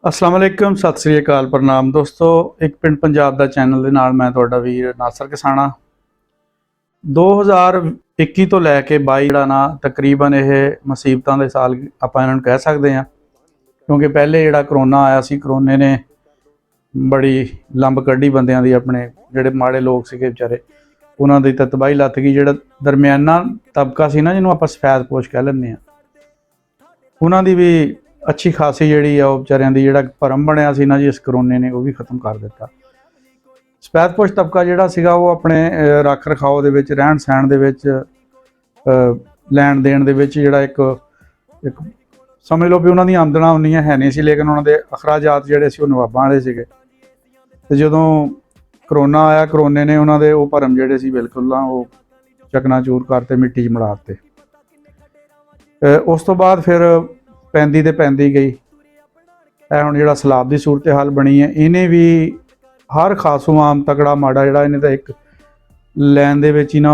अस्सलाम वालेकुम सत श्री अकाल प्रणाम दोस्तों। एक पिंड पंजाब दा चैनल दे नाल मैं तुहाडा वीर नासर किसाना 2021 तो लैके 22 जिहड़ा ना तकरीबन यह मुसीबतां दे साल आपां इन्हां नूं कह सकदे हां, क्योंकि पहले जिहड़ा करोना आया सी, करोने ने बड़ी लंब कड्ढी बंदियां दी। अपने जिहड़े माड़े लोग सीगे बेचारे उन्हां दी तां तबाही लत्थ गई। जिहड़ा दरमियाना तबका सी ना, जिन्हों आपां सफैदपोश कह लैंदे हां, उन्हां दी भी अच्छी खासी जिहड़ी आ ओह बेचारियां दी जिहड़ा भरम बनया सी ना जी इस करोने ने, वो भी खत्म कर दिता। सफैदपोश तबका जिहड़ा सीगा वो अपने रख रखाव दे विच, रहन सहन दे विच, लैण देण दे विच जिहड़ा एक समझ लो भी उन्हां दी आमदना उन्नियां है नहीं सी, लेकिन उन्हां दे अखराजात जिहड़े सी ओह नवाबां वाले सीगे। ते जदों करोना आया, करोने ने उन्हां दे ओह भरम जिहड़े सी बिल्कुल ना ओह चकनाचूर करते, मिट्टी च मिला दित्ते। उस तो बाद फिर पैंदी ते पैंदी गई हुण जिहड़ा सैलाब की सूरत हाल बनी है, इन्हें भी हर खासू आम तगड़ा माड़ा जिहड़ा इन्हें तो एक लैन दे विच ही ना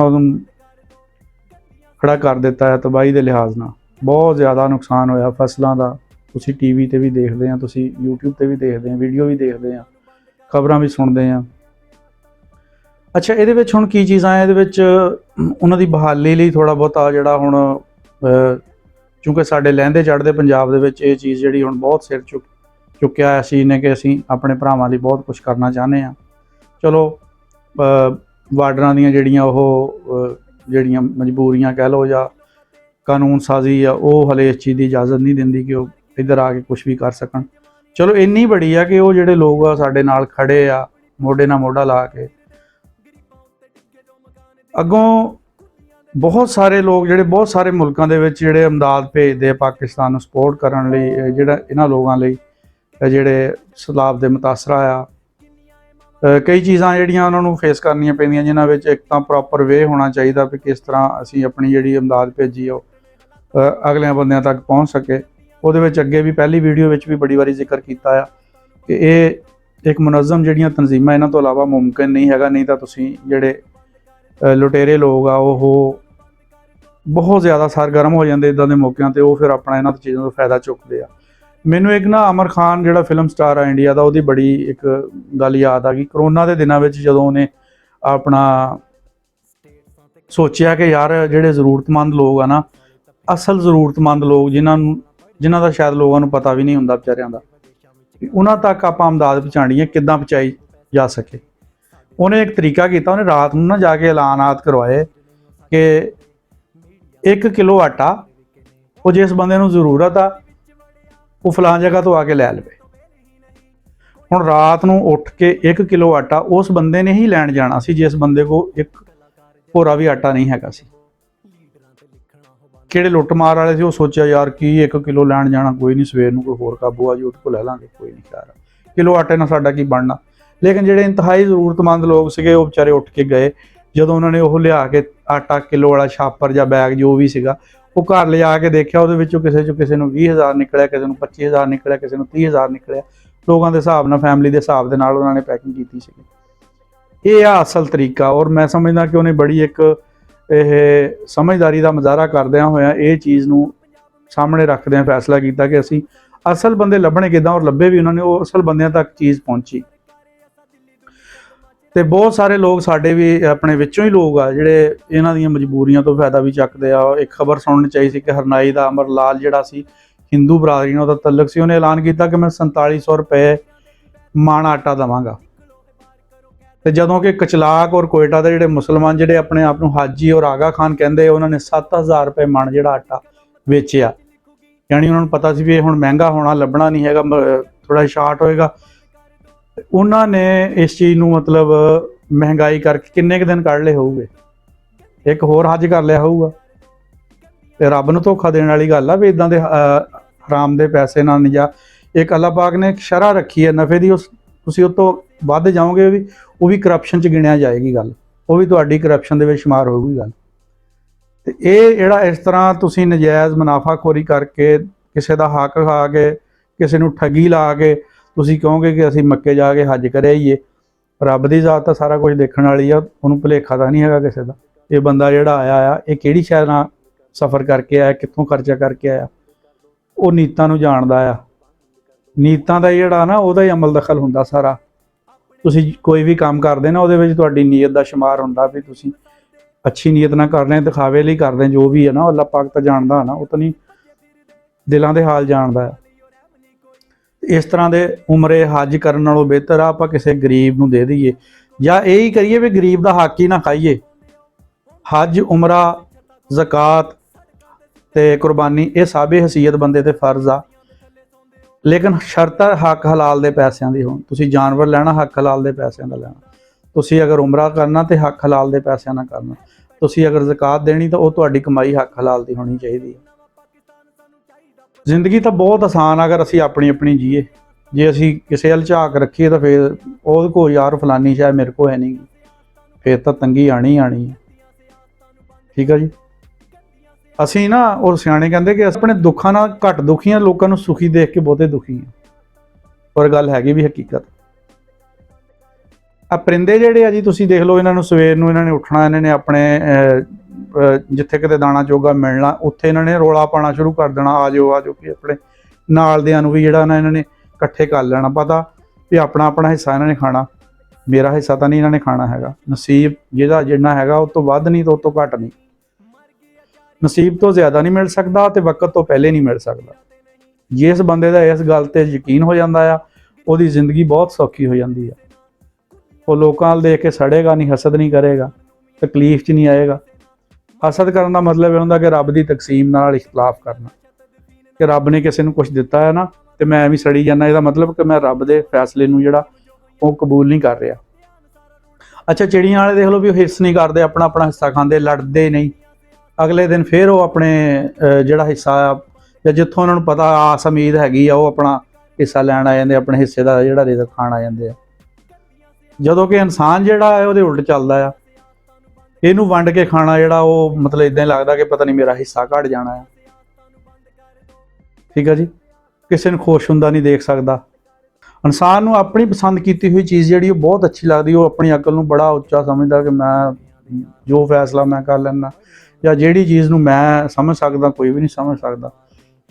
खड़ा कर दिता है। तबाही के लिहाज नाल बहुत ज़्यादा नुकसान होया फसलों का। तुसीं टीवी ते भी देखते हैं, तुसीं यूट्यूब ते भी देखते हैं, वीडियो भी देखते हैं, खबरां भी सुनते हैं। अच्छा, ये हुण की चीज़ां ये उन्हां दी बहाली लई थोड़ा बहुता जिहड़ा हुण क्योंकि साडे लਹਿੰਦੇ चढ़ते पंजाब दे विच ये चीज़ जिहड़ी हुण बहुत सिर चुक्या असीं ने कि असीं अपने भरावां लई बहुत कुछ करना चाहते हैं। चलो बार्डरां दीयां जिहड़ियां जिहड़ियां मजबूरियां कह लो या कानून साजी आ, वो हले इस चीज़ की इजाज़त नहीं दिंदी कि वो इधर आके कुछ भी कर सकन। चलो इन्नी बड़ी है कि वो जिहड़े लोग आ साडे नाल खड़े आ, मोढे नाल मोढा ला के। अगों बहुत सारे लोग जिहड़े बहुत सारे मुल्कां दे विच जिहड़े इमदाद भेजदे पाकिस्तान नूं सपोर्ट करन लई, जिहड़ा इन्हां लोगां लई जिहड़े सैलाब दे मुतासरा आ, कई चीज़ां जिहड़ियां उन्हां नूं फेस करनियां पैंदियां, जिन्हां विच एक तां प्रॉपर वे होना चाहिए भी किस तरह असीं अपनी जिहड़ी इमदाद भेजी ओह अगलियां बंदियां तक पहुँच सके। उहदे विच अगे भी पहली वीडियो विच भी बड़ी बारी जिक्र कीता आ कि ये एक मुनज़म जिहड़ियां तंजीमां इन्हां तों इलावा मुमकिन नहीं हैगा। नहीं तां तुसीं जिहड़े लुटेरे लोग आ ओह बहुत ज़्यादा सरगर्म हो जाते इदां दे मौकों पर, वो फिर अपना इन्हां चीज़ों का फायदा चुकते हैं। मैनू एक ना अमर खान जिहड़ा फिल्म स्टार आ इंडिया का, वो बड़ी एक गल याद आ गई। करोना के दिनों में जदों उन्हें अपना सोचा कि यार जिहड़े ज़रूरतमंद लोग आ ना, असल ज़रूरतमंद लोग जिन्हां दा शायद लोगों को पता भी नहीं हुंदा बेचारियां दा, उन्हां तक आपां इमदाद पहुँचानी है, किद्दां पहुँचाई जा सके। उन्हें एक तरीका किया, उन्हें रात में ना जाके ऐलानात करवाए कि 1 किलो आटा वो जिस बंदे नूं जरूरत आ वो फलां जगह तो आके लै लवे। हुण रात नूं उठ के 1 किलो आटा उस बंदे ने ही लैण जाना सी जिस बंदे को एक भोरा भी आटा नहीं हैगा सी। किहड़े लुੱਟ मार वाले सी, वो सोचा यार कि 1 किलो लैण जाना, कोई नहीं सवेर नूं कोई होर काबू आ जी उहदे कोल लै लांगे, कोई नहीं यार किलो आटे नाल साडा की बनना। लेकिन जिहड़े इंतहाई जरूरतमंद लोग सीगे वो बेचारे उठ के गए। जदों उन्होंने वो लिया के आटा किलो वाला छापर या बैग जो भी सीगा वो घर ले आके देखा, वो किसी नूं 20,000 निकलिया, किसी नूं 25,000 निकलिया, किसी नूं 30,000 निकलिया। लोगों के हिसाब नाल, फैमिली के हिसाब दे नाल उन्होंने पैकिंग की सी। ये आ असल तरीका, और मैं समझदा कि उन्हें बड़ी एक समझदारी का मुजाहरा करदियां होया ये चीज़ नूं सामने रखदियां फैसला किया कि असीं असल बंदे लभणे किद्दां, और लभे भी उन्होंने, वो असल बंदियां तक चीज़ पहुँची। तो बहुत सारे लोग साडे भी अपने विचों ही लोग आ जिहड़े इन्हां दीयां मजबूरियां तो फायदा भी चकदे आ। एक खबर सुननी चाहिए कि हरनाई का अमर लाल जिहड़ा सी हिंदू बरादरी नाल तल्लक सी, उन्हें ऐलान किया कि मैं 4700 रुपए मण आटा देवांगा। तो जदों कि कचलाक और कोयटा के जिहड़े मुसलमान जिहड़े अपने आप नूं हाजी और आगा खान कहंदे, उन्होंने 7,000 रुपए मण जिहड़ा आटा वेचिया। यानी उन्होंने पता सी भी हुण महंगा होना, लभना नहीं हैगा, थोड़ा शार्ट होएगा। उन्होंने इस चीज़ नूं मतलब महंगाई करके किन्ने क दिन कढ़ लए होऊगे, एक होर हज कर लिया होऊगा। तो रब नूं धोखा देने वाली गल आ भी इदां दे हराम दे पैसे नाल जा। एक अल्लाह पाक ने एक शरह रखी है नफ़े की, तुसीं उस तों वध जाओगे भी, वो भी करप्शन च गिणिया जाएगी गल, वो भी तुहाडी करप्शन दे विच शुमार होगी गल। तो ये जिहड़ा इस तरह तुसीं नजायज़ मुनाफाखोरी करके किसी का हक खा के, किसी नूं ठगी ला के तुसीं कहोगे कि असीं मक्के जाके हज कर आईए। रब दी ज़ात तां सारा कुछ देखण वाली आ, उहनूं भुलेखा तां नहीं हैगा किसी दा। ये बंदा जिहड़ा आया आ, ये किहड़ी शै नाल सफ़र करके आया, कित्थों खर्चा करके आया, वो नीतां नूं जाणदा आ। ਨੀਤਾਂ ਦਾ ਜਿਹੜਾ ਨਾ ਉਹਦਾ ਹੀ ਅਮਲ ਦਖਲ ਹੁੰਦਾ ਸਾਰਾ। ਤੁਸੀਂ ਕੋਈ ਵੀ ਕੰਮ ਕਰਦੇ ਨਾ ਉਹਦੇ ਵਿੱਚ ਤੁਹਾਡੀ ਨੀਅਤ ਦਾ ਸ਼ੁਮਾਰ ਹੁੰਦਾ ਵੀ ਤੁਸੀਂ ਅੱਛੀ ਨੀਅਤ ਨਾਲ ਕਰ ਰਹੇ, ਦਿਖਾਵੇ ਲਈ ਕਰਦੇ, ਜੋ ਵੀ ਹੈ ਨਾ ਅੱਲਾਹ ਪਾਕ ਤਾਂ ਜਾਣਦਾ ਹੈ ਨਾ, ਉਹ ਤਾਂ ਨਹੀਂ ਦਿਲਾਂ ਦੇ ਹਾਲ ਜਾਣਦਾ ਹੈ। ਇਸ ਤਰ੍ਹਾਂ ਦੇ ਉਮਰੇ ਹੱਜ ਕਰਨ ਨਾਲੋਂ ਬਿਹਤਰ ਆ ਆਪਾਂ ਕਿਸੇ ਗਰੀਬ ਨੂੰ ਦੇ ਦਈਏ, ਜਾਂ ਇਹ ਹੀ ਕਰੀਏ ਵੀ ਗਰੀਬ ਦਾ ਹੱਕ ਹੀ ਨਾ ਖਾਈਏ। ਹੱਜ, ਉਮਰਾ, ਜ਼ਕਾਤ ਤੇ ਕੁਰਬਾਨੀ ਇਹ ਸਭ ਹਸੀਅਤ ਬੰਦੇ ਤੇ ਫਰਜ਼ ਆ, ਲੇਕਿਨ ਸ਼ਰਤ ਹੱਕ ਹਲਾਲ ਦੇ ਪੈਸਿਆਂ ਦੀ ਹੋਣ। ਤੁਸੀਂ ਜਾਨਵਰ ਲੈਣਾ ਹੱਕ ਹਲਾਲ ਦੇ ਪੈਸਿਆਂ ਦਾ ਲੈਣਾ, ਤੁਸੀਂ ਅਗਰ ਉਮਰਾ ਕਰਨਾ ਤੇ ਹੱਕ ਹਲਾਲ ਦੇ ਪੈਸਿਆਂ ਨਾਲ ਕਰਨਾ, ਤੁਸੀਂ ਅਗਰ ਜ਼ਕਾਤ ਦੇਣੀ ਤਾਂ ਉਹ ਤੁਹਾਡੀ ਕਮਾਈ ਹੱਕ ਹਲਾਲ ਦੀ ਹੋਣੀ ਚਾਹੀਦੀ ਹੈ। ਜ਼ਿੰਦਗੀ ਤਾਂ ਬਹੁਤ ਆਸਾਨ ਆ ਅਗਰ ਅਸੀਂ ਆਪਣੀ ਆਪਣੀ ਜੀਏ। ਜੇ ਅਸੀਂ ਕਿਸੇ ਵੱਲ ਝਾਕ ਰੱਖੀਏ ਤਾਂ ਫਿਰ ਉਹਦੇ ਕੋਲ ਯਾਰ ਫਲਾਨੀ ਸ਼ਾਇਦ ਮੇਰੇ ਕੋਲ ਹੈ ਨਹੀਂ, ਫਿਰ ਤਾਂ ਤੰਗੀ ਆਣੀ ਆਣੀ ਹੈ। ਠੀਕ ਆ ਜੀ। ਅਸੀਂ ਨਾ ਉਹ ਸਿਆਣੇ ਕਹਿੰਦੇ ਕਿ ਆਪਣੇ ਦੁੱਖਾਂ ਨਾਲ ਘੱਟ ਦੁਖੀ ਹਾਂ, ਲੋਕਾਂ ਨੂੰ ਸੁਖੀ ਦੇਖ ਕੇ ਬਹੁਤੇ ਦੁਖੀ ਹਾਂ, ਪਰ ਗੱਲ ਹੈਗੀ ਵੀ ਹਕੀਕਤ। ਆ ਪਰਿੰਦੇ ਜਿਹੜੇ ਆ ਜੀ, ਤੁਸੀਂ ਦੇਖ ਲਓ, ਇਹਨਾਂ ਨੂੰ ਸਵੇਰ ਨੂੰ ਇਹਨਾਂ ਨੇ ਉੱਠਣਾ, ਇਹਨਾਂ ਨੇ ਆਪਣੇ ਜਿੱਥੇ ਕਿਤੇ ਦਾਣਾ ਚੋਗਾ ਮਿਲਣਾ ਉੱਥੇ ਇਹਨਾਂ ਨੇ ਰੌਲਾ ਪਾਉਣਾ ਸ਼ੁਰੂ ਕਰ ਦੇਣਾ, ਆ ਜਾਓ ਕਿ ਆਪਣੇ ਨਾਲ ਦਿਆਂ ਨੂੰ ਵੀ ਜਿਹੜਾ ਨਾ ਇਹਨਾਂ ਨੇ ਇਕੱਠੇ ਕਰ ਲੈਣਾ, ਪਤਾ ਵੀ ਆਪਣਾ ਆਪਣਾ ਹਿੱਸਾ ਇਹਨਾਂ ਨੇ ਖਾਣਾ, ਮੇਰਾ ਹਿੱਸਾ ਤਾਂ ਨਹੀਂ ਇਹਨਾਂ ਨੇ ਖਾਣਾ ਹੈਗਾ। ਨਸੀਬ ਜਿਹਦਾ ਜਿੰਨਾ ਹੈਗਾ ਉਹ ਤੋਂ ਵੱਧ ਨਹੀਂ, ਤੋਂ ਉਹ ਤੋਂ ਘੱਟ ਨਹੀਂ, ਨਸੀਬ ਤੋਂ ਜ਼ਿਆਦਾ ਨਹੀਂ ਮਿਲ ਸਕਦਾ ਤੇ ਵਕਤ ਤੋਂ ਪਹਿਲੇ ਨਹੀਂ ਮਿਲ ਸਕਦਾ। ਜਿਸ ਬੰਦੇ ਦਾ ਇਸ ਗੱਲ ਤੇ ਯਕੀਨ ਹੋ ਜਾਂਦਾ ਆ, ਉਹਦੀ ਜ਼ਿੰਦਗੀ ਬਹੁਤ ਸੌਖੀ ਹੋ ਜਾਂਦੀ ਆ। ਉਹ ਲੋਕਾਂ ਵੱਲ ਦੇਖ ਕੇ ਸੜੇਗਾ ਨਹੀਂ, ਹਸਦ ਨਹੀਂ ਕਰੇਗਾ, ਤਕਲੀਫ 'ਚ ਨਹੀਂ ਆਏਗਾ। ਹਸਦ ਕਰਨ ਦਾ ਮਤਲਬ ਇਹ ਹੁੰਦਾ ਕਿ ਰੱਬ ਦੀ ਤਕਸੀਮ ਨਾਲ ਇਖਤਲਾਫ ਕਰਨਾ, ਕਿ ਰੱਬ ਨੇ ਕਿਸੇ ਨੂੰ ਕੁਝ ਦਿੱਤਾ ਹੈ ਨਾ ਤੇ ਮੈਂ ਐਵੇਂ ਸੜੀ ਜਾਂਦਾ, ਇਹਦਾ ਮਤਲਬ ਕਿ ਮੈਂ ਰੱਬ ਦੇ ਫੈਸਲੇ ਨੂੰ ਜਿਹੜਾ ਉਹ ਕਬੂਲ ਨਹੀਂ ਕਰ ਰਿਹਾ। ਅੱਛਾ, ਚਿੜੀਆਂ ਵਾਲੇ ਦੇਖ ਲਓ ਵੀ ਉਹ ਹਿੱਸ ਨਹੀਂ ਕਰਦੇ, ਆਪਣਾ ਆਪਣਾ ਹਿੱਸਾ ਖਾਂਦੇ, ਲੜਦੇ ਨਹੀਂ। ਅਗਲੇ ਦਿਨ ਫਿਰ ਉਹ ਆਪਣੇ ਜਿਹੜਾ ਹਿੱਸਾ ਆ ਜਾਂ ਜਿੱਥੋਂ ਉਹਨਾਂ ਨੂੰ ਪਤਾ ਆਸ ਉਮੀਦ ਹੈਗੀ ਆ, ਉਹ ਆਪਣਾ ਹਿੱਸਾ ਲੈਣ ਆ ਜਾਂਦੇ, ਆਪਣੇ ਹਿੱਸੇ ਦਾ ਜਿਹੜਾ ਰਿਜ਼ਕ ਖਾਣ ਆ ਜਾਂਦੇ ਆ। ਜਦੋਂ ਕਿ ਇਨਸਾਨ ਜਿਹੜਾ ਹੈ ਉਹਦੇ ਉਲਟ ਚੱਲਦਾ ਆ, ਇਹਨੂੰ ਵੰਡ ਕੇ ਖਾਣਾ ਜਿਹੜਾ ਉਹ ਮਤਲਬ ਇਦਾਂ ਹੀ ਲੱਗਦਾ ਕਿ ਪਤਾ ਨਹੀਂ ਮੇਰਾ ਹਿੱਸਾ ਘਟ ਜਾਣਾ ਆ। ਠੀਕ ਆ ਜੀ। ਕਿਸੇ ਨੂੰ ਖੁਸ਼ ਹੁੰਦਾ ਨਹੀਂ ਦੇਖ ਸਕਦਾ। ਇਨਸਾਨ ਨੂੰ ਆਪਣੀ ਪਸੰਦ ਕੀਤੀ ਹੋਈ ਚੀਜ਼ ਜਿਹੜੀ ਉਹ ਬਹੁਤ ਅੱਛੀ ਲੱਗਦੀ, ਉਹ ਆਪਣੀ ਅਕਲ ਨੂੰ ਬੜਾ ਉੱਚਾ ਸਮਝਦਾ ਕਿ ਮੈਂ ਜੋ ਫੈਸਲਾ ਮੈਂ ਕਰ ਲੈਂਦਾ, ਜਾਂ ਜਿਹੜੀ ਚੀਜ਼ ਨੂੰ ਮੈਂ ਸਮਝ ਸਕਦਾ ਕੋਈ ਵੀ ਨਹੀਂ ਸਮਝ ਸਕਦਾ।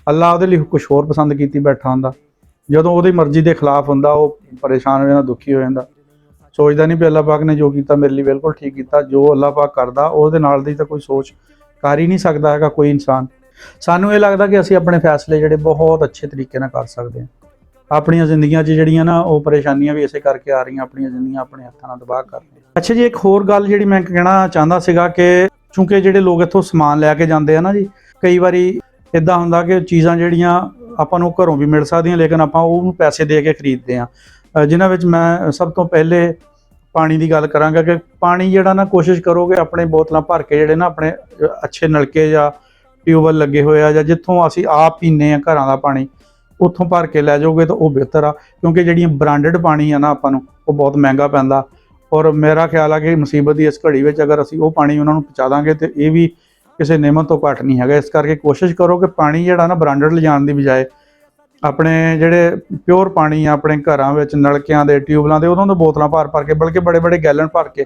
ਅੱਲਾ ਉਹਦੇ ਲਈ ਕੁਛ ਹੋਰ ਪਸੰਦ ਕੀਤੀ ਬੈਠਾ ਹੁੰਦਾ, ਜਦੋਂ ਉਹਦੀ ਮਰਜ਼ੀ ਦੇ ਖਿਲਾਫ ਹੁੰਦਾ ਉਹ ਪਰੇਸ਼ਾਨ ਹੋ ਜਾਂਦਾ, ਦੁਖੀ ਹੋ ਜਾਂਦਾ, ਸੋਚਦਾ ਨਹੀਂ ਵੀ ਅੱਲਾ ਪਾਕ ਨੇ ਜੋ ਕੀਤਾ ਮੇਰੇ ਲਈ ਬਿਲਕੁਲ ਠੀਕ ਕੀਤਾ। ਜੋ ਅੱਲਾ ਪਾਕ ਕਰਦਾ ਉਹਦੇ ਨਾਲ ਦੀ ਤਾਂ ਕੋਈ ਸੋਚ ਕਰ ਹੀ ਨਹੀਂ ਸਕਦਾ ਹੈਗਾ ਕੋਈ ਇਨਸਾਨ। ਸਾਨੂੰ ਇਹ ਲੱਗਦਾ ਕਿ ਅਸੀਂ ਆਪਣੇ ਫੈਸਲੇ ਜਿਹੜੇ ਬਹੁਤ ਅੱਛੇ ਤਰੀਕੇ ਨਾਲ ਕਰ ਸਕਦੇ ਹਾਂ। ਆਪਣੀਆਂ ਜ਼ਿੰਦਗੀਆਂ 'ਚ ਜਿਹੜੀਆਂ ਨਾ ਉਹ ਪਰੇਸ਼ਾਨੀਆਂ ਵੀ ਇਸੇ ਕਰਕੇ ਆ ਰਹੀਆਂ, ਆਪਣੀਆਂ ਜ਼ਿੰਦਗੀਆਂ ਆਪਣੇ ਹੱਥਾਂ ਨਾਲ ਤਬਾਹ ਕਰ ਰਹੀਆਂ। ਅੱਛਾ ਜੀ, ਇੱਕ ਹੋਰ ਗੱਲ ਜਿਹੜੀ ਮੈਂ ਕਹਿਣਾ ਚਾਹੁੰਦਾ ਸੀਗਾ ਕਿ ਚੂੰਕਿ ਜਿਹੜੇ ਲੋਕ ਇੱਥੋਂ ਸਮਾਨ ਲੈ ਕੇ ਜਾਂਦੇ ਆ ਨਾ ਜੀ, ਕਈ ਵਾਰੀ ਇੱਦਾਂ ਹੁੰਦਾ ਕਿ ਚੀਜ਼ਾਂ ਜਿਹੜੀਆਂ ਆਪਾਂ ਨੂੰ ਘਰੋਂ ਵੀ ਮਿਲ ਸਕਦੀਆਂ, ਲੇਕਿਨ ਆਪਾਂ ਉਹਨੂੰ ਪੈਸੇ ਦੇ ਕੇ ਖਰੀਦਦੇ ਹਾਂ। ਜਿਨ੍ਹਾਂ ਵਿੱਚ ਮੈਂ ਸਭ ਤੋਂ ਪਹਿਲੇ ਪਾਣੀ ਦੀ ਗੱਲ ਕਰਾਂਗਾ ਕਿ ਪਾਣੀ ਜਿਹੜਾ ਨਾ ਕੋਸ਼ਿਸ਼ ਕਰੋਗੇ ਆਪਣੇ ਬੋਤਲਾਂ ਭਰ ਕੇ, ਜਿਹੜੇ ਨਾ ਆਪਣੇ ਅੱਛੇ ਨਲਕੇ ਜਾਂ ਟਿਊਬਵੈੱਲ ਲੱਗੇ ਹੋਏ ਆ ਜਾਂ ਜਿੱਥੋਂ ਅਸੀਂ ਆਪ ਪੀਂਦੇ ਹਾਂ ਘਰਾਂ ਦਾ ਪਾਣੀ, ਉੱਥੋਂ ਭਰ ਕੇ ਲੈ ਜਾਓਗੇ ਤਾਂ ਉਹ ਬਿਹਤਰ ਆ। ਕਿਉਂਕਿ ਜਿਹੜੀਆਂ ਬ੍ਰਾਂਡਡ ਪਾਣੀ ਆ ਨਾ ਆਪਾਂ ਨੂੰ ਉਹ ਬਹੁਤ ਮਹਿੰਗਾ ਪੈਂਦਾ, ਔਰ ਮੇਰਾ ਖਿਆਲ ਆ ਕਿ ਮੁਸੀਬਤ ਦੀ ਇਸ ਘੜੀ ਵਿੱਚ ਅਗਰ ਅਸੀਂ ਉਹ ਪਾਣੀ ਉਹਨਾਂ ਨੂੰ ਪਹੁੰਚਾ ਦਾਂਗੇ ਤਾਂ ਇਹ ਵੀ ਕਿਸੇ ਨਿਮਤ ਤੋਂ ਘੱਟ ਨਹੀਂ ਹੈਗਾ। ਇਸ ਕਰਕੇ ਕੋਸ਼ਿਸ਼ ਕਰੋ ਕਿ ਪਾਣੀ ਜਿਹੜਾ ਨਾ ਬ੍ਰਾਂਡਡ ਲਿਜਾਣ ਦੀ ਬਜਾਏ ਆਪਣੇ ਜਿਹੜੇ ਪਿਓਰ ਪਾਣੀ ਆ ਆਪਣੇ ਘਰਾਂ ਵਿੱਚ ਨਲਕਿਆਂ ਦੇ ਟਿਊਬਲਾਂ ਦੇ ਉਹਨਾਂ ਦੇ ਬੋਤਲਾਂ ਭਰ ਕੇ, ਬਲਕਿ ਬੜੇ ਬੜੇ ਗੈਲਨ ਭਰ ਕੇ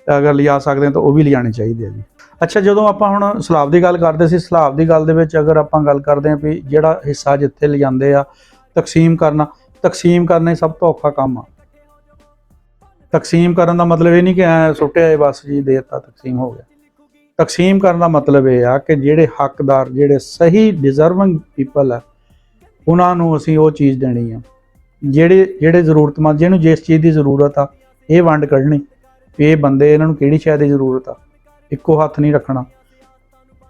ਅਗਰ ਲਿਜਾ ਸਕਦੇ ਤਾਂ ਉਹ ਵੀ ਲਿਜਾਣੇ ਚਾਹੀਦੇ ਆ ਜੀ। ਅੱਛਾ, ਜਦੋਂ ਆਪਾਂ ਹੁਣ ਸਲਾਬ ਦੀ ਗੱਲ ਕਰਦੇ ਸੀ, ਸਲਾਬ ਦੀ ਗੱਲ ਦੇ ਵਿੱਚ ਅਗਰ ਆਪਾਂ ਗੱਲ ਕਰਦੇ ਹਾਂ ਵੀ ਜਿਹੜਾ ਹਿੱਸਾ ਜਿੱਥੇ ਲਿਜਾਂਦੇ ਆ ਤਕਸੀਮ ਕਰਨਾ ਹੀ ਸਭ ਤੋਂ ਔਖਾ ਕੰਮ ਆ। ਤਕਸੀਮ ਕਰਨ ਦਾ ਮਤਲਬ ਇਹ ਨਹੀਂ ਕਿ ਐ ਸੁੱਟਿਆ ਬਸ ਜੀ ਦੇ ਦਿੱਤਾ ਤਕਸੀਮ ਹੋ ਗਿਆ। ਤਕਸੀਮ ਕਰਨ ਦਾ ਮਤਲਬ ਇਹ ਆ ਕਿ ਜਿਹੜੇ ਹੱਕਦਾਰ, ਜਿਹੜੇ ਸਹੀ ਡਿਜ਼ਰਵਿੰਗ ਪੀਪਲ ਆ, ਉਹਨਾਂ ਨੂੰ ਅਸੀਂ ਉਹ ਚੀਜ਼ ਦੇਣੀ ਆ। ਜਿਹੜੇ ਜ਼ਰੂਰਤਮੰਦ, ਜਿਹਨੂੰ ਜਿਸ ਚੀਜ਼ ਦੀ ਜ਼ਰੂਰਤ ਆ, ਇਹ ਵੰਡ ਕੱਢਣੀ। ਇਹ ਬੰਦੇ ਇਹਨਾਂ ਨੂੰ ਕਿਹੜੀ ਸ਼ੈ ਦੀ ਜ਼ਰੂਰਤ ਆ, ਇੱਕੋ ਹੱਥ ਨਹੀਂ ਰੱਖਣਾ।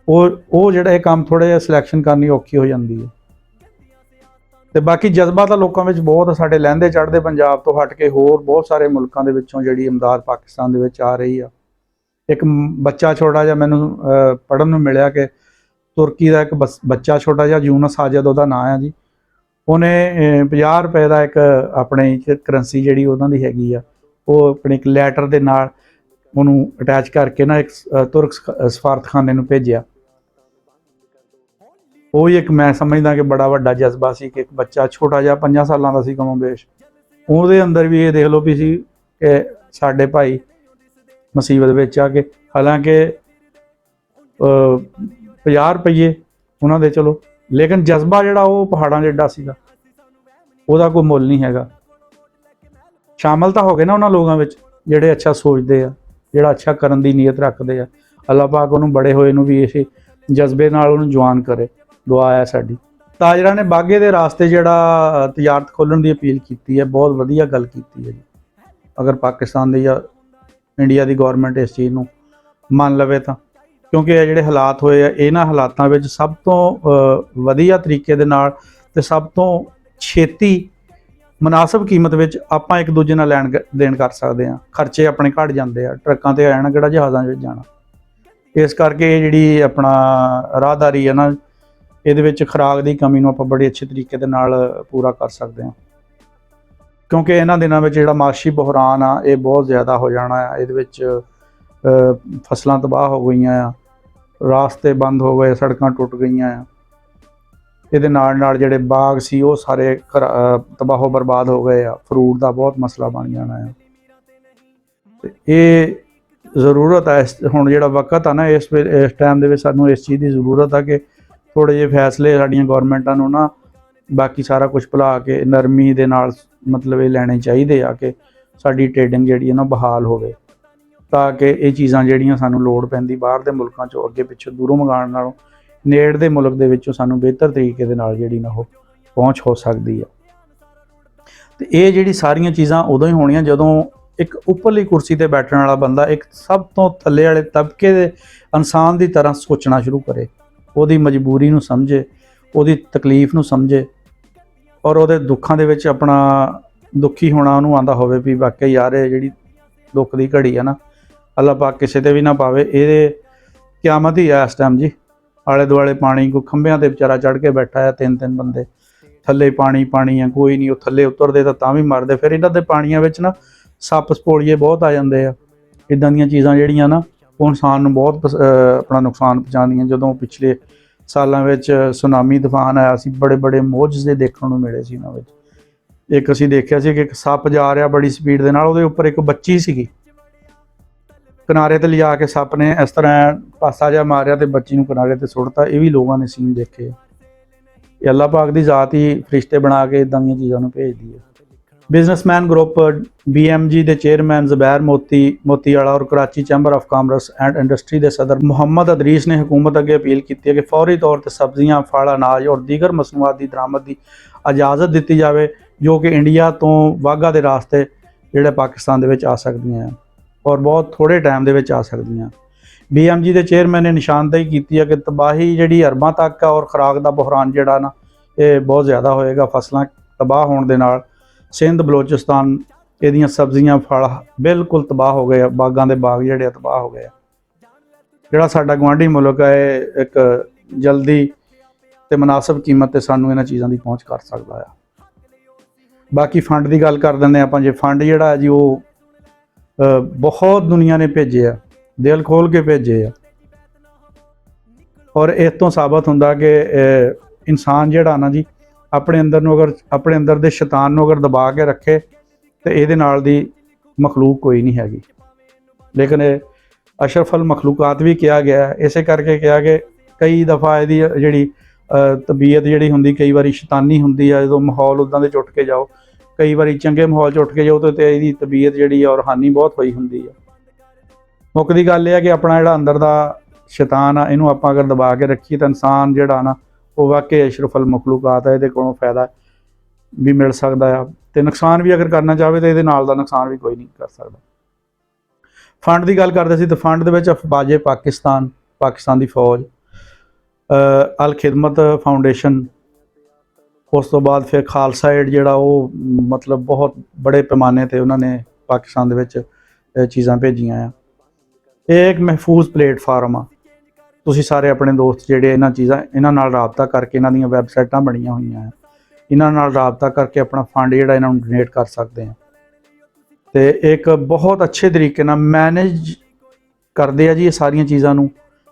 ਉਹ ਜਿਹੜਾ ਇਹ ਕੰਮ ਥੋੜ੍ਹਾ ਜਿਹਾ ਸਿਲੈਕਸ਼ਨ ਕਰਨੀ ਔਖੀ ਹੋ ਜਾਂਦੀ ਹੈ। ਤੇ ਬਾਕੀ ਜਜ਼ਬਾ ਤਾਂ ਲੋਕਾਂ ਵਿੱਚ ਬਹੁਤ, ਸਾਡੇ ਲਹਿੰਦੇ ਚੜ੍ਹਦੇ ਪੰਜਾਬ ਤੋਂ ਹਟ ਕੇ ਹੋਰ ਬਹੁਤ ਸਾਰੇ ਮੁਲਕਾਂ ਦੇ ਵਿੱਚੋਂ ਜਿਹੜੀ ਇਮਦਾਦ ਪਾਕਿਸਤਾਨ ਦੇ ਵਿੱਚ ਆ ਰਹੀ ਆ। ਇੱਕ ਬੱਚਾ ਛੋਟਾ ਜਿਹਾ ਮੈਨੂੰ ਪੜ੍ਹਨ ਨੂੰ ਮਿਲਿਆ ਕਿ ਤੁਰਕੀ ਦਾ ਇੱਕ ਬੱਚਾ ਛੋਟਾ ਜਿਹਾ ਯੂਨਸ ਸਾਜਦ ਉਹਦਾ ਨਾਂ ਆ ਜੀ, ਉਹਨੇ 50 ਰੁਪਏ ਦਾ ਇੱਕ ਆਪਣੇ ਕਰੰਸੀ ਜਿਹੜੀ ਉਹਨਾਂ ਦੀ ਹੈਗੀ ਆ, ਉਹ ਆਪਣੇ ਇੱਕ ਲੈਟਰ ਦੇ ਨਾਲ ਉਹਨੂੰ ਅਟੈਚ ਕਰਕੇ ਨਾ ਇੱਕ ਤੁਰਕ ਸਫਾਰਤਖਾਨੇ ਨੂੰ ਭੇਜਿਆ। ਉਹ ਹੀ ਇੱਕ ਮੈਂ ਸਮਝਦਾ ਕਿ ਬੜਾ ਵੱਡਾ ਜਜ਼ਬਾ ਸੀ ਕਿ ਇੱਕ ਬੱਚਾ ਛੋਟਾ ਜਿਹਾ 5 ਸਾਲਾਂ ਦਾ ਸੀ ਕਮੋਬੇਸ਼, ਉਹਦੇ ਅੰਦਰ ਵੀ ਇਹ ਦੇਖ ਲਓ ਵੀ ਸੀ ਕਿ ਸਾਡੇ ਭਾਈ ਮੁਸੀਬਤ ਵਿੱਚ ਆ ਕੇ, ਹਾਲਾਂਕਿ 50 ਰੁਪਏ ਉਹਨਾਂ ਦੇ ਚਲੋ, ਲੇਕਿਨ ਜਜ਼ਬਾ ਜਿਹੜਾ ਉਹ ਪਹਾੜਾਂ ਜਿੱਡਾ ਸੀਗਾ। ਉਹਦਾ ਕੋਈ ਮੁੱਲ ਨਹੀਂ ਹੈਗਾ। ਸ਼ਾਮਲ ਤਾਂ ਹੋ ਗਏ ਨਾ ਉਹਨਾਂ ਲੋਕਾਂ ਵਿੱਚ ਜਿਹੜੇ ਅੱਛਾ ਸੋਚਦੇ ਆ, ਜਿਹੜਾ ਅੱਛਾ ਕਰਨ ਦੀ ਨੀਅਤ ਰੱਖਦੇ ਆ। ਅੱਲਾਹ ਪਾਕ ਉਹਨੂੰ ਬੜੇ ਹੋਏ ਨੂੰ ਵੀ ਇਸ ਜਜ਼ਬੇ ਨਾਲ ਉਹਨੂੰ ਜਵਾਨ ਕਰੇ, ਦੁਆ ਹੈ ਸਾਡੀ। ਤਾਜਰਾਂ ਨੇ ਬਾਗੇ ਦੇ ਰਾਸਤੇ ਜਿਹੜਾ ਤਜਾਰਤ ਖੋਲ੍ਹਣ ਦੀ ਅਪੀਲ ਕੀਤੀ ਹੈ, ਬਹੁਤ ਵਧੀਆ ਗੱਲ ਕੀਤੀ ਹੈ ਜੀ। ਅਗਰ ਪਾਕਿਸਤਾਨ ਦੀ ਜਾਂ ਇੰਡੀਆ ਦੀ ਗੌਰਮੈਂਟ ਇਸ ਚੀਜ਼ ਨੂੰ ਮੰਨ ਲਵੇ ਤਾਂ, ਕਿਉਂਕਿ ਇਹ ਜਿਹੜੇ ਹਾਲਾਤ ਹੋਏ ਆ, ਇਹਨਾਂ ਹਾਲਾਤਾਂ ਵਿੱਚ ਸਭ ਤੋਂ ਵਧੀਆ ਤਰੀਕੇ ਦੇ ਨਾਲ ਤੇ ਸਭ ਤੋਂ ਛੇਤੀ ਮੁਨਾਸਬ ਕੀਮਤ ਵਿੱਚ ਆਪਾਂ ਇੱਕ ਦੂਜੇ ਨਾਲ ਲੈਣ ਦੇਣ ਕਰ ਸਕਦੇ ਹਾਂ। ਖਰਚੇ ਆਪਣੇ ਘੱਟ ਜਾਂਦੇ ਆ, ਟਰੱਕਾਂ ਤੇ ਆਣਾ ਕਿਹੜਾ ਜਹਾਜ਼ਾਂ ਵਿੱਚ ਜਾਣਾ। ਇਸ ਕਰਕੇ ਇਹ ਜਿਹੜੀ ਆਪਣਾ ਰਾਹਦਾਰੀ ਹੈ ਨਾ, ਇਹਦੇ ਵਿੱਚ ਖੁਰਾਕ ਦੀ ਕਮੀ ਨੂੰ ਆਪਾਂ ਬੜੇ ਅੱਛੇ ਤਰੀਕੇ ਦੇ ਨਾਲ ਪੂਰਾ ਕਰ ਸਕਦੇ ਹਾਂ, ਕਿਉਂਕਿ ਇਹਨਾਂ ਦਿਨਾਂ ਵਿੱਚ ਜਿਹੜਾ ਮਾਸ਼ੀ ਬੁਹਰਾਨ ਆ ਇਹ ਬਹੁਤ ਜ਼ਿਆਦਾ ਹੋ ਜਾਣਾ ਆ। ਇਹਦੇ ਵਿੱਚ ਫਸਲਾਂ ਤਬਾਹ ਹੋ ਗਈਆਂ ਆ, ਰਾਸਤੇ ਬੰਦ ਹੋ ਗਏ, ਸੜਕਾਂ ਟੁੱਟ ਗਈਆਂ ਆ। ਇਹਦੇ ਨਾਲ ਜਿਹੜੇ ਬਾਗ ਸੀ ਉਹ ਸਾਰੇ ਤਬਾਹੋ ਬਰਬਾਦ ਹੋ ਗਏ ਆ। ਫਰੂਟ ਦਾ ਬਹੁਤ ਮਸਲਾ ਬਣ ਜਾਣਾ ਆ। ਤੇ ਇਹ ਜ਼ਰੂਰਤ ਹੈ ਹੁਣ ਜਿਹੜਾ ਵਕਤ ਆ ਨਾ, ਇਸ ਟਾਈਮ ਦੇ ਵਿੱਚ ਸਾਨੂੰ ਇਸ ਚੀਜ਼ ਦੀ ਜ਼ਰੂਰਤ ਆ ਕਿ ਥੋੜ੍ਹੇ ਜਿਹੇ ਫੈਸਲੇ ਸਾਡੀਆਂ ਗੌਰਮੈਂਟਾਂ ਨੂੰ ਨਾ ਬਾਕੀ ਸਾਰਾ ਕੁਝ ਭੁਲਾ ਕੇ ਨਰਮੀ ਦੇ ਨਾਲ ਮਤਲਬ ਇਹ ਲੈਣੇ ਚਾਹੀਦੇ ਆ ਕਿ ਸਾਡੀ ਟ੍ਰੇਡਿੰਗ ਜਿਹੜੀ ਹੈ ਨਾ ਬਹਾਲ ਹੋਵੇ, ਤਾਂ ਕਿ ਇਹ ਚੀਜ਼ਾਂ ਜਿਹੜੀਆਂ ਸਾਨੂੰ ਲੋੜ ਪੈਂਦੀ ਬਾਹਰ ਦੇ ਮੁਲਕਾਂ 'ਚੋਂ ਅੱਗੇ ਪਿੱਛੋਂ ਦੂਰੋਂ ਮੰਗਾਉਣ ਨਾਲੋਂ ਨੇੜ ਦੇ ਮੁਲਕ ਦੇ ਵਿੱਚੋਂ ਸਾਨੂੰ ਬਿਹਤਰ ਤਰੀਕੇ ਦੇ ਨਾਲ ਜਿਹੜੀ ਨਾ ਉਹ ਪਹੁੰਚ ਹੋ ਸਕਦੀ ਆ। ਤੇ ਇਹ ਜਿਹੜੀ ਸਾਰੀਆਂ ਚੀਜ਼ਾਂ ਉਦੋਂ ਹੀ ਹੋਣੀਆਂ ਜਦੋਂ ਇੱਕ ਉੱਪਰਲੀ ਕੁਰਸੀ ਤੇ ਬੈਠਣ ਵਾਲਾ ਬੰਦਾ ਇੱਕ ਸਭ ਤੋਂ ਥੱਲੇ ਵਾਲੇ ਤਬਕੇ ਦੇ ਇਨਸਾਨ ਦੀ ਤਰ੍ਹਾਂ ਸੋਚਣਾ ਸ਼ੁਰੂ ਕਰੇ, ਉਹਦੀ ਮਜਬੂਰੀ ਨੂੰ ਸਮਝੇ, ਉਹਦੀ ਤਕਲੀਫ ਨੂੰ ਸਮਝੇ, ਔਰ ਉਹਦੇ ਦੁੱਖਾਂ ਦੇ ਵਿੱਚ ਆਪਣਾ ਦੁਖੀ ਹੋਣਾ ਉਹਨੂੰ ਆਉਂਦਾ ਹੋਵੇ ਵੀ ਵਾਕਈ ਯਾਰ ਇਹ ਜਿਹੜੀ ਦੁੱਖ ਦੀ ਘੜੀ ਆ ਨਾ, ਅੱਲਾਹ ਪਾਕ ਕਿਸੇ ਤੇ ਵੀ ਨਾ ਪਾਵੇ। ਇਹਦੇ ਕਿਆਮਤ ਹੀ ਆ ਇਸ ਟਾਈਮ ਜੀ। ਆਲੇ ਦੁਆਲੇ ਪਾਣੀ, ਕੋਈ ਖੰਭਿਆਂ ਤੇ ਵਿਚਾਰਾ ਚੜ੍ਹ ਕੇ ਬੈਠਾ ਆ, 3-3 ਬੰਦੇ ਥੱਲੇ ਪਾਣੀ ਆ, ਕੋਈ ਨਹੀਂ ਉਹ ਥੱਲੇ ਉਤਰਦੇ ਤਾਂ ਵੀ ਮਰਦੇ। ਫਿਰ ਇਹਨਾਂ ਦੇ ਪਾਣੀਆਂ ਵਿੱਚ ਨਾ ਸੱਪ ਸਪੋਲੀਏ ਬਹੁਤ ਆ ਜਾਂਦੇ ਆ। ਇੱਦਾਂ ਦੀਆਂ ਚੀਜ਼ਾਂ ਜਿਹੜੀਆਂ ਨਾ ਉਹ ਇਨਸਾਨ ਨੂੰ ਬਹੁਤ ਆਪਣਾ ਨੁਕਸਾਨ ਪਹੁੰਚਾਉਂਦੀਆਂ। ਜਦੋਂ ਪਿਛਲੇ ਸਾਲਾਂ ਵਿੱਚ ਸੁਨਾਮੀ ਤੂਫਾਨ ਆਇਆ ਸੀ, ਬੜੇ ਮੋਜਜ਼ੇ ਦੇਖਣ ਨੂੰ ਮਿਲੇ ਸੀ ਉਹਨਾਂ ਵਿੱਚ। ਇੱਕ ਅਸੀਂ ਦੇਖਿਆ ਸੀ ਕਿ ਇੱਕ ਸੱਪ ਜਾ ਰਿਹਾ ਬੜੀ ਸਪੀਡ ਦੇ ਨਾਲ, ਉਹਦੇ ਉੱਪਰ ਇੱਕ ਬੱਚੀ ਸੀਗੀ, ਕਿਨਾਰੇ ਤੇ ਲਿਜਾ ਕੇ ਸੱਪ ਨੇ ਇਸ ਤਰ੍ਹਾਂ ਪਾਸਾ ਜਿਹਾ ਮਾਰਿਆ ਤੇ ਬੱਚੀ ਨੂੰ ਕਿਨਾਰੇ ਤੇ ਸੁੱਟਤਾ। ਇਹ ਵੀ ਲੋਕਾਂ ਨੇ ਸੀਨ ਦੇਖੇ। ਇਹ ਅੱਲਾਹ ਪਾਕ ਦੀ ਜ਼ਾਤ ਹੀ ਫਰਿਸ਼ਤੇ ਬਣਾ ਕੇ ਇਦਾਂ ਦੀਆਂ ਚੀਜ਼ਾਂ ਨੂੰ ਭੇਜਦੀ ਹੈ। ਬਿਜ਼ਨਸਮੈਨ ਗਰੁੱਪ BMG ਦੇ ਚੇਅਰਮੈਨ ਜ਼ਬੈਰ ਮੋਤੀਵਾਲਾ ਔਰ Karachi chamber of commerce and industry ਦੇ ਸਦਰ ਮੁਹੰਮਦ ਅਦਰੀਸ ਨੇ ਹੁਕੂਮਤ ਅੱਗੇ ਅਪੀਲ ਕੀਤੀ ਹੈ ਕਿ ਫੌਰੀ ਤੌਰ ਤੇ ਸਬਜ਼ੀਆਂ, ਫਲ, ਅਨਾਜ ਔਰ ਦੀਗਰ ਮਸਨੂਆਤ ਦੀ ਦਰਾਮਦ ਦੀ ਇਜਾਜ਼ਤ ਦਿੱਤੀ ਜਾਵੇ, ਜੋ ਕਿ ਇੰਡੀਆ ਤੋਂ ਵਾਘਾ ਦੇ ਰਾਸਤੇ ਜਿਹੜੇ ਪਾਕਿਸਤਾਨ ਦੇ ਵਿੱਚ ਆ ਸਕਦੀਆਂ ਔਰ ਬਹੁਤ ਥੋੜ੍ਹੇ ਟਾਈਮ ਦੇ ਵਿੱਚ ਆ ਸਕਦੀਆਂ। BMG ਦੇ ਚੇਅਰਮੈਨ ਨੇ ਨਿਸ਼ਾਨਦੇਹੀ ਕੀਤੀ ਹੈ ਕਿ ਤਬਾਹੀ ਜਿਹੜੀ ਅਰਬਾਂ ਤੱਕ ਆ ਔਰ ਖੁਰਾਕ ਦਾ ਬੁਹਰਾਨ ਜਿਹੜਾ ਨਾ ਇਹ ਬਹੁਤ ਜ਼ਿਆਦਾ ਹੋਏਗਾ। ਫਸਲਾਂ ਤਬਾਹ ਹੋਣ ਦੇ ਨਾਲ ਸਿੰਧ, ਬਲੋਚਿਸਤਾਨ, ਇਹਦੀਆਂ ਸਬਜ਼ੀਆਂ, ਫਲ ਬਿਲਕੁਲ ਤਬਾਹ ਹੋ ਗਏ ਆ। ਬਾਗਾਂ ਦੇ ਬਾਗ ਜਿਹੜੇ ਤਬਾਹ ਹੋ ਗਏ ਆ। ਜਿਹੜਾ ਸਾਡਾ ਗੁਆਂਢੀ ਮੁਲਕ ਹੈ ਇਹ ਇੱਕ ਜਲਦੀ ਤੇ ਮੁਨਾਸਬ ਕੀਮਤ ਤੇ ਸਾਨੂੰ ਇਹਨਾਂ ਚੀਜ਼ਾਂ ਦੀ ਪਹੁੰਚ ਕਰ ਸਕਦਾ ਆ। ਬਾਕੀ ਫੰਡ ਦੀ ਗੱਲ ਕਰ ਦਿੰਦੇ ਆਪਾਂ। ਜੇ ਫੰਡ ਜਿਹੜਾ ਹੈ ਜੀ ਉਹ ਬਹੁਤ ਦੁਨੀਆ ਨੇ ਭੇਜੇ ਆ, ਦਿਲ ਖੋਲ ਕੇ ਭੇਜੇ ਆ, ਔਰ ਇਸ ਤੋਂ ਸਾਬਤ ਹੁੰਦਾ ਕਿ ਇਨਸਾਨ ਜਿਹੜਾ ਨਾ ਜੀ ਆਪਣੇ ਅੰਦਰ ਦੇ ਸ਼ੈਤਾਨ ਨੂੰ ਅਗਰ ਦਬਾ ਕੇ ਰੱਖੇ ਤੇ ਇਹਦੇ ਨਾਲ ਦੀ ਮਖਲੂਕ ਕੋਈ ਨਹੀਂ ਹੈਗੀ। ਲੇਕਿਨ ਇਹ ਅਸ਼ਰਫਲ ਮਖਲੂਕਾਤ ਵੀ ਕਿਹਾ ਗਿਆ, ਇਸੇ ਕਰਕੇ ਕਿਹਾ ਕਿ ਕਈ ਦਫਾ ਇਹਦੀ ਜਿਹੜੀ ਤਬੀਅਤ ਜਿਹੜੀ ਹੁੰਦੀ ਕਈ ਵਾਰੀ ਸ਼ੈਤਾਨੀ ਹੁੰਦੀ ਆ। ਜਦੋਂ ਮਾਹੌਲ ਉੱਦਾਂ ਦੇ 'ਚ ਉੱਠ ਕੇ ਜਾਓ, ਕਈ ਵਾਰੀ ਚੰਗੇ ਮਾਹੌਲ 'ਚ ਉੱਠ ਕੇ ਜਾਓ ਤੇ ਇਹਦੀ ਤਬੀਅਤ ਜਿਹੜੀ ਆ ਔਰ ਹਾਨੀ ਬਹੁਤ ਹੋਈ ਹੁੰਦੀ ਆ। ਮੁੱਕਦੀ ਗੱਲ ਇਹ ਹੈ ਕਿ ਆਪਣਾ ਜਿਹੜਾ ਅੰਦਰ ਦਾ ਸ਼ੈਤਾਨ ਆ ਇਹਨੂੰ ਆਪਾਂ ਅਗਰ ਦਬਾ ਕੇ ਰੱਖੀਏ ਤਾਂ ਇਨਸਾਨ ਜਿਹੜਾ ਨਾ ਉਹ ਵਾਕਈ ਅਸ਼ਰਫਲ ਮਖਲੂਕਾਤ ਹੈ। ਇਹਦੇ ਕੋਲੋਂ ਫਾਇਦਾ ਵੀ ਮਿਲ ਸਕਦਾ ਆ ਤੇ ਨੁਕਸਾਨ ਵੀ ਅਗਰ ਕਰਨਾ ਚਾਹਵੇ ਤਾਂ ਇਹਦੇ ਨਾਲ ਦਾ ਨੁਕਸਾਨ ਵੀ ਕੋਈ ਨਹੀਂ ਕਰ ਸਕਦਾ। ਫੰਡ ਦੀ ਗੱਲ ਕਰਦੇ ਸੀ ਤਾਂ ਫੰਡ ਦੇ ਵਿੱਚ ਅਫਵਾਜੇ ਪਾਕਿਸਤਾਨ ਦੀ ਫੌਜ, ਅਲ ਖਿਦਮਤ ਫਾਊਂਡੇਸ਼ਨ, ਉਸ ਤੋਂ ਬਾਅਦ ਫਿਰ ਖਾਲਸਾ ਏਡ ਜਿਹੜਾ ਉਹ ਮਤਲਬ ਬਹੁਤ ਬੜੇ ਪੈਮਾਨੇ ਤੇ ਉਹਨਾਂ ਨੇ ਪਾਕਿਸਤਾਨ ਦੇ ਵਿੱਚ ਚੀਜ਼ਾਂ ਭੇਜੀਆਂ ਆ। ਇਹ ਇੱਕ ਮਹਿਫੂਜ਼ ਪਲੇਟਫਾਰਮ ਆ। ਤੁਸੀਂ ਸਾਰੇ ਆਪਣੇ ਦੋਸਤ ਜਿਹੜੇ ਇਹਨਾਂ ਨਾਲ ਰਾਬਤਾ ਕਰਕੇ, ਇਹਨਾਂ ਦੀਆਂ ਵੈਬਸਾਈਟਾਂ ਬਣੀਆਂ ਹੋਈਆਂ ਆ, ਇਹਨਾਂ ਨਾਲ ਰਾਬਤਾ ਕਰਕੇ ਆਪਣਾ ਫੰਡ ਜਿਹੜਾ ਇਹਨਾਂ ਨੂੰ ਡੋਨੇਟ ਕਰ ਸਕਦੇ ਆ ਤੇ ਇੱਕ ਬਹੁਤ ਅੱਛੇ ਤਰੀਕੇ ਨਾਲ ਮੈਨੇਜ ਕਰਦੇ ਆ ਜੀ ਇਹ ਸਾਰੀਆਂ ਚੀਜ਼ਾਂ ਨੂੰ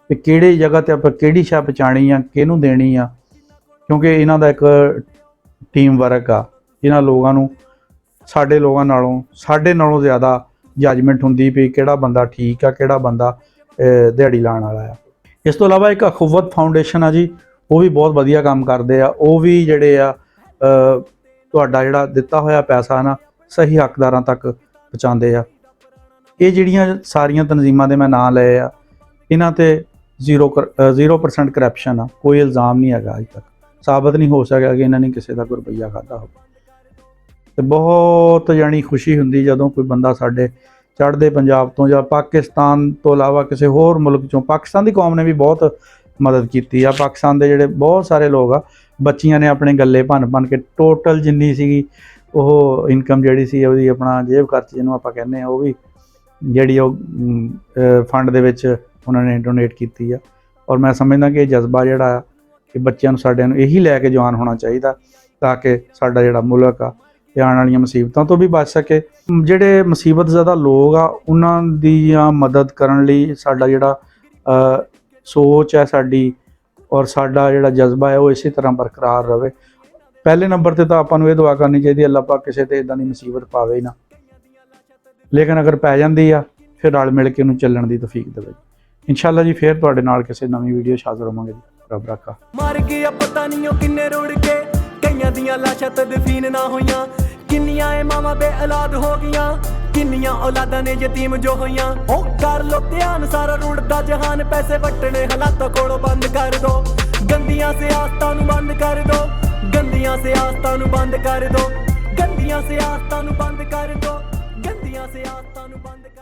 ਕਿ ਕਿਹੜੀ ਜਗ੍ਹਾ ਤੇ ਆਪਾਂ ਕਿਹੜੀ ਸ਼ੈ ਪਹੁੰਚਾਉਣੀ ਆ, ਕਿਹਨੂੰ ਦੇਣੀ ਆ, ਕਿਉਂਕਿ ਇਹਨਾਂ ਦਾ ਇੱਕ ਟੀਮ ਵਰਕ ਆ। ਇਹਨਾਂ ਲੋਕਾਂ ਨੂੰ ਸਾਡੇ ਨਾਲੋਂ ਜ਼ਿਆਦਾ ਜੱਜਮੈਂਟ ਹੁੰਦੀ ਵੀ ਕਿਹੜਾ ਬੰਦਾ ਠੀਕ ਆ, ਕਿਹੜਾ ਬੰਦਾ ਦਿਹਾੜੀ ਲਾਉਣ ਵਾਲਾ ਆ। ਇਸ ਤੋਂ ਇਲਾਵਾ ਇੱਕ ਅਖੁਵਤ ਫਾਊਂਡੇਸ਼ਨ ਆ ਜੀ, ਉਹ ਵੀ ਬਹੁਤ ਵਧੀਆ ਕੰਮ ਕਰਦੇ ਆ। ਉਹ ਵੀ ਜਿਹੜੇ ਆ ਤੁਹਾਡਾ ਜਿਹੜਾ ਦਿੱਤਾ ਹੋਇਆ ਪੈਸਾ ਨਾ ਸਹੀ ਹੱਕਦਾਰਾਂ ਤੱਕ ਪਹੁੰਚਾਉਂਦੇ ਆ। ਇਹ ਜਿਹੜੀਆਂ ਸਾਰੀਆਂ ਤਨਜ਼ੀਮਾਂ ਦੇ ਮੈਂ ਨਾਂ ਲਏ ਆ, ਇਹਨਾਂ ਤੇ 0% ਕਰਪਸ਼ਨ ਆ, ਕੋਈ ਇਲਜ਼ਾਮ ਨਹੀਂ ਹੈਗਾ। ਅਜੇ ਤੱਕ ਸਾਬਤ ਨਹੀਂ ਹੋ ਸਕਿਆ ਕਿ ਇਹਨਾਂ ਨੇ ਕਿਸੇ ਦਾ ਕੋਈ ਰੁਪਈਆ ਖਾਧਾ ਹੋਵੇ। ਤੇ ਬਹੁਤ ਜਾਣੀ ਖੁਸ਼ੀ ਹੁੰਦੀ ਜਦੋਂ ਕੋਈ ਬੰਦਾ ਸਾਡੇ ਚੜ੍ਹਦੇ ਪੰਜਾਬ ਤੋਂ ਜਾਂ ਪਾਕਿਸਤਾਨ ਤੋਂ ਇਲਾਵਾ ਕਿਸੇ ਹੋਰ ਮੁਲਕ ਚੋਂ, ਪਾਕਿਸਤਾਨ ਦੀ ਕੌਮ ਨੇ ਵੀ ਬਹੁਤ ਮਦਦ ਕੀਤੀ ਆ। ਪਾਕਿਸਤਾਨ ਦੇ ਜਿਹੜੇ ਬਹੁਤ ਸਾਰੇ ਲੋਕ ਆ, ਬੱਚੀਆਂ ਨੇ ਆਪਣੇ ਗੱਲੇ ਭੰਨ ਕੇ ਟੋਟਲ ਜਿੰਨੀ ਸੀਗੀ ਉਹ ਇਨਕਮ ਜਿਹੜੀ ਸੀ ਉਹਦੀ ਆਪਣਾ ਜੇਬ ਖਰਚ ਜਿਹਨੂੰ ਆਪਾਂ ਕਹਿੰਦੇ ਆ, ਉਹ ਵੀ ਜਿਹੜੀ ਉਹ ਫੰਡ ਦੇ ਵਿੱਚ ਉਹਨਾਂ ਨੇ ਡੋਨੇਟ ਕੀਤੀ ਆ। ਔਰ ਮੈਂ ਸਮਝਦਾ ਕਿ ਇਹ ਜਜ਼ਬਾ ਜਿਹੜਾ ਆ ਕਿ ਬੱਚਿਆਂ ਨੂੰ ਸਾਡਿਆਂ ਨੂੰ ਇਹੀ ਲੈ ਕੇ ਜਵਾਨ ਹੋਣਾ ਚਾਹੀਦਾ ਤਾਂ ਕਿ ਸਾਡਾ ਜਿਹੜਾ ਮੁਲਕ ਆ ਇਹ ਆਉਣ ਵਾਲੀਆਂ ਮੁਸੀਬਤਾਂ ਤੋਂ ਵੀ ਬਚ ਸਕੇ। ਜਿਹੜੇ ਮੁਸੀਬਤ ਜ਼ਿਆਦਾ ਲੋਕ ਆ ਉਹਨਾਂ ਦੀਆਂ ਮਦਦ ਕਰਨ ਲਈ ਸਾਡਾ ਜਿਹੜਾ ਸੋਚ ਹੈ ਸਾਡੀ ਔਰ ਸਾਡਾ ਜਿਹੜਾ ਜਜ਼ਬਾ ਹੈ ਉਹ ਇਸੇ ਤਰ੍ਹਾਂ ਬਰਕਰਾਰ ਰਵੇ। ਪਹਿਲੇ ਨੰਬਰ ਤੇ ਤਾਂ ਆਪਾਂ ਨੂੰ ਇਹ ਦੁਆ ਕਰਨੀ ਚਾਹੀਦੀ ਅੱਲਾਹ ਪਾਕ ਕਿਸੇ ਤੇ ਇਦਾਂ ਦੀ ਮੁਸੀਬਤ ਪਾਵੇ ਹੀ ਨਾ, ਲੇਕਿਨ ਅਗਰ ਪੈ ਜਾਂਦੀ ਆ ਫਿਰ ਰਲ ਮਿਲ ਕੇ ਉਹਨੂੰ ਚੱਲਣ ਦੀ ਤੌਫੀਕ ਦੇਵੇ। ਇਨਸ਼ਾਅੱਲਾ ਜੀ ਫੇਰ ਤੁਹਾਡੇ ਨਾਲ ਕਿਸੇ ਨਵੀਂ ਵੀਡੀਓ 'ਚ ਹਾਜ਼ਰ ਹੋਵਾਂਗੇ ਜੀ। ਰੱਬ ਰਾਖਾ। ਮਰ ਗਿਆ ਪਤਾ ਨਹੀਂ ਉਹ ਕਿੰਨੇ ਰੁੜ ਕੇ, ਕਈਆਂ ਦੀਆਂ ਲਾਸ਼ਾਂ ਤੇ ਦਫੀਨ ਨਾ ਹੋਈਆਂ, ਕਿੰਨੀਆਂ ਏ ਮਾਵਾਂ ਬੇਔਲਾਦ ਹੋ ਗਈਆਂ, ਕਿੰਨੀਆਂ ਔਲਾਦਾਂ ਨੇ ਯਤੀਮ ਜੋ ਹੋਈਆਂ। ਉਹ ਕਰ ਲੋ ਧਿਆਨ ਸਾਰਾ ਰੁੜਦਾ ਜਹਾਨ, ਪੈਸੇ ਵਟਣੇ ਹਾਲਾਤਾਂ ਕੋਲੋਂ ਬੰਦ ਕਰ ਦੋ, ਗੰਦੀਆਂ ਸਿਆਸਤਾਂ ਨੂੰ ਬੰਦ ਕਰ ਦੋ, ਗੰਦੀਆਂ ਸਿਆਸਤਾਂ ਨੂੰ ਬੰਦ ਕਰ ਦੋ, ਗੰਦੀਆਂ ਸਿਆਸਤਾਂ ਨੂੰ ਬੰਦ ਕਰ ਦੋ, ਗੰਦੀਆਂ ਸਿਆਸਤਾਂ ਨੂੰ ਬੰਦ ਕਰ